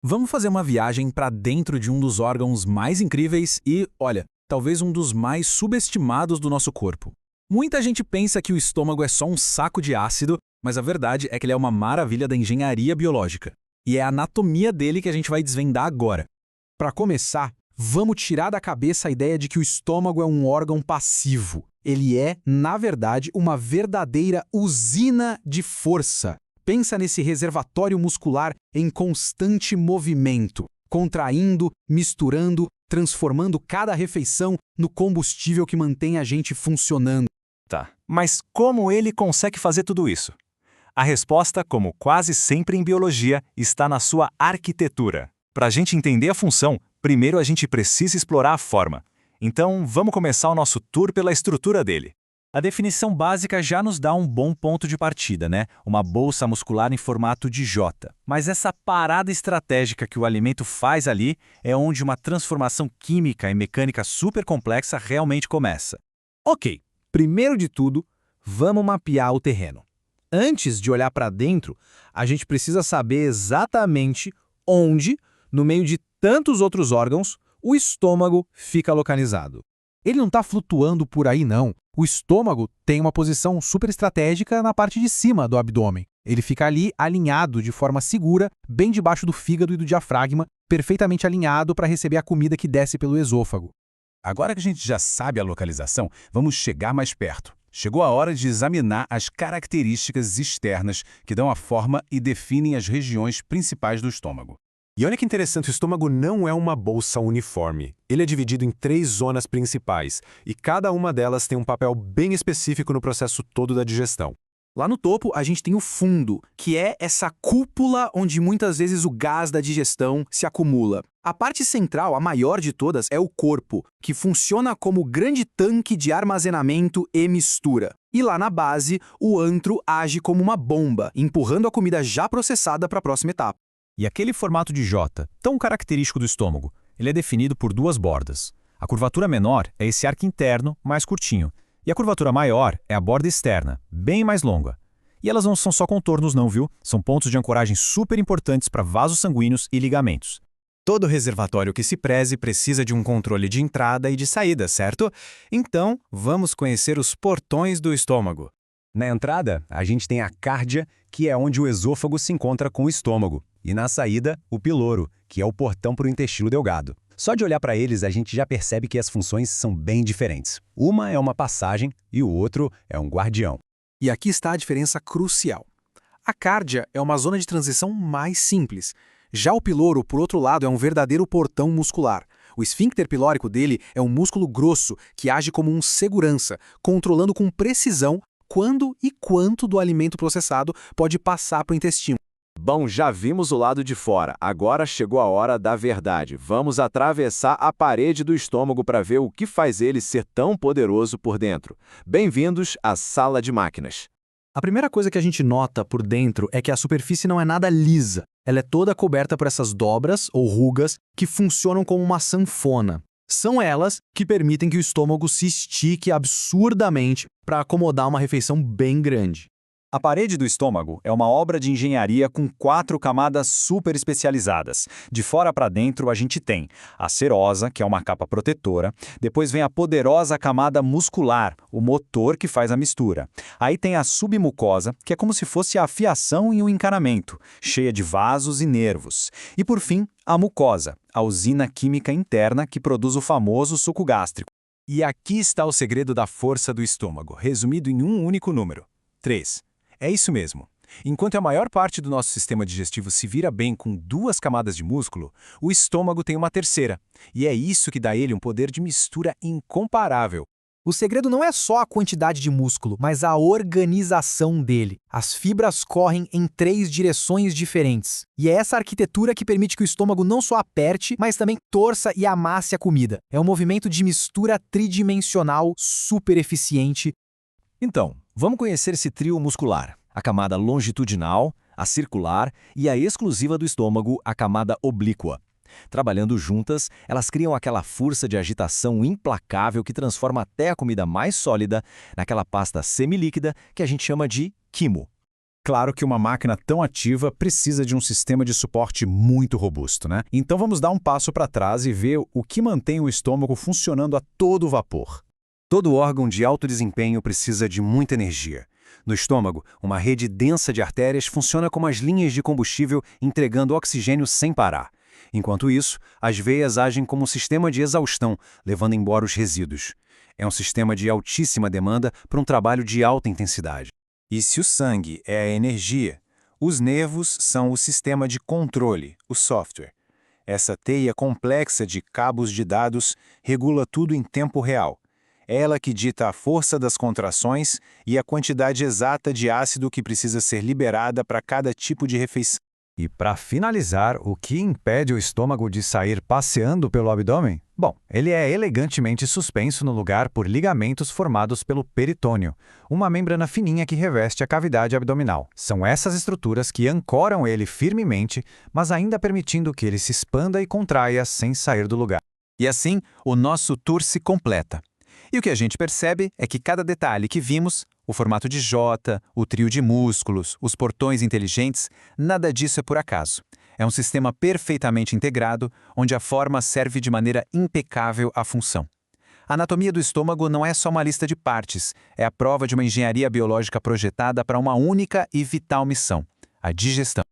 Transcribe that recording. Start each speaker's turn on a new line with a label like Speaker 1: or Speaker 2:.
Speaker 1: Vamos fazer uma viagem para dentro de um dos órgãos mais incríveis e, olha, talvez um dos mais subestimados do nosso corpo. Muita gente pensa que o estômago é só um saco de ácido, mas a verdade é que ele é uma maravilha da engenharia biológica. E é a anatomia dele que a gente vai desvendar agora.
Speaker 2: Para começar, vamos tirar da cabeça a ideia de que o estômago é um órgão passivo. Ele é, na verdade, uma verdadeira usina de força. Pensa nesse reservatório muscular em constante movimento, contraindo, misturando, transformando cada refeição no combustível que mantém a gente funcionando.
Speaker 3: Tá, mas como ele consegue fazer tudo isso? A resposta, como quase sempre em biologia, está na sua arquitetura. Para a gente entender a função, primeiro a gente precisa explorar a forma. Então, vamos começar o nosso tour pela estrutura dele. A definição básica já nos dá um bom ponto de partida, né? Uma bolsa muscular em formato de J. Mas essa parada estratégica que o alimento faz ali é onde uma transformação química e mecânica super complexa realmente começa.
Speaker 2: Ok, primeiro de tudo, vamos mapear o terreno. Antes de olhar para dentro, a gente precisa saber exatamente onde, no meio de tantos outros órgãos, o estômago fica localizado. Ele não está flutuando por aí, não. O estômago tem uma posição super estratégica na parte de cima do abdômen. Ele fica ali alinhado de forma segura, bem debaixo do fígado e do diafragma, perfeitamente alinhado para receber a comida que desce pelo esôfago.
Speaker 4: Agora que a gente já sabe a localização, vamos chegar mais perto. Chegou a hora de examinar as características externas que dão a forma e definem as regiões principais do estômago.
Speaker 5: E olha que interessante, o estômago não é uma bolsa uniforme. Ele é dividido em 3 zonas principais, e cada uma delas tem um papel bem específico no processo todo da digestão.
Speaker 2: Lá no topo, a gente tem o fundo, que é essa cúpula onde muitas vezes o gás da digestão se acumula. A parte central, a maior de todas, é o corpo, que funciona como grande tanque de armazenamento e mistura. E lá na base, o antro age como uma bomba, empurrando a comida já processada para a próxima etapa.
Speaker 3: E aquele formato de J, tão característico do estômago, ele é definido por 2 bordas. A curvatura menor é esse arco interno, mais curtinho, e a curvatura maior é a borda externa, bem mais longa. E elas não são só contornos não, viu? São pontos de ancoragem super importantes para vasos sanguíneos e ligamentos.
Speaker 6: Todo reservatório que se preze precisa de um controle de entrada e de saída, certo? Então, vamos conhecer os portões do estômago.
Speaker 7: Na entrada, a gente tem a cárdia, que é onde o esôfago se encontra com o estômago. E na saída, o piloro, que é o portão para o intestino delgado. Só de olhar para eles, a gente já percebe que as funções são bem diferentes. Uma é uma passagem e o outro é um guardião.
Speaker 2: E aqui está a diferença crucial. A cárdia é uma zona de transição mais simples. Já o piloro, por outro lado, é um verdadeiro portão muscular. O esfíncter pilórico dele é um músculo grosso que age como um segurança, controlando com precisão quando e quanto do alimento processado pode passar para o intestino.
Speaker 8: Bom, já vimos o lado de fora, agora chegou a hora da verdade. Vamos atravessar a parede do estômago para ver o que faz ele ser tão poderoso por dentro. Bem-vindos à sala de máquinas.
Speaker 2: A primeira coisa que a gente nota por dentro é que a superfície não é nada lisa. Ela é toda coberta por essas dobras ou rugas que funcionam como uma sanfona. São elas que permitem que o estômago se estique absurdamente para acomodar uma refeição bem grande.
Speaker 3: A parede do estômago é uma obra de engenharia com 4 camadas super especializadas. De fora para dentro a gente tem a serosa, que é uma capa protetora. Depois vem a poderosa camada muscular, o motor que faz a mistura. Aí tem a submucosa, que é como se fosse a fiação e o encanamento, cheia de vasos e nervos. E por fim, a mucosa, a usina química interna que produz o famoso suco gástrico.
Speaker 4: E aqui está o segredo da força do estômago, resumido em um único número: 3. É isso mesmo. Enquanto a maior parte do nosso sistema digestivo se vira bem com 2 camadas de músculo, o estômago tem uma terceira. E é isso que dá a ele um poder de mistura incomparável.
Speaker 2: O segredo não é só a quantidade de músculo, mas a organização dele. As fibras correm em 3 direções diferentes. E é essa arquitetura que permite que o estômago não só aperte, mas também torça e amasse a comida. É um movimento de mistura tridimensional super eficiente.
Speaker 1: Então, vamos conhecer esse trio muscular. A camada longitudinal, a circular e a exclusiva do estômago, a camada oblíqua. Trabalhando juntas, elas criam aquela força de agitação implacável que transforma até a comida mais sólida naquela pasta semilíquida que a gente chama de quimo.
Speaker 4: Claro que uma máquina tão ativa precisa de um sistema de suporte muito robusto, né? Então vamos dar um passo para trás e ver o que mantém o estômago funcionando a todo vapor.
Speaker 7: Todo órgão de alto desempenho precisa de muita energia. No estômago, uma rede densa de artérias funciona como as linhas de combustível entregando oxigênio sem parar. Enquanto isso, as veias agem como um sistema de exaustão, levando embora os resíduos. É um sistema de altíssima demanda para um trabalho de alta intensidade.
Speaker 3: E se o sangue é a energia, os nervos são o sistema de controle, o software. Essa teia complexa de cabos de dados regula tudo em tempo real. É ela que dita a força das contrações e a quantidade exata de ácido que precisa ser liberada para cada tipo de refeição.
Speaker 6: E para finalizar, o que impede o estômago de sair passeando pelo abdômen? Bom, ele é elegantemente suspenso no lugar por ligamentos formados pelo peritônio, uma membrana fininha que reveste a cavidade abdominal. São essas estruturas que ancoram ele firmemente, mas ainda permitindo que ele se expanda e contraia sem sair do lugar.
Speaker 3: E assim, o nosso tour se completa. E o que a gente percebe é que cada detalhe que vimos, o formato de J, o trio de músculos, os portões inteligentes, nada disso é por acaso. É um sistema perfeitamente integrado, onde a forma serve de maneira impecável à função. A anatomia do estômago não é só uma lista de partes, é a prova de uma engenharia biológica projetada para uma única e vital missão: a digestão.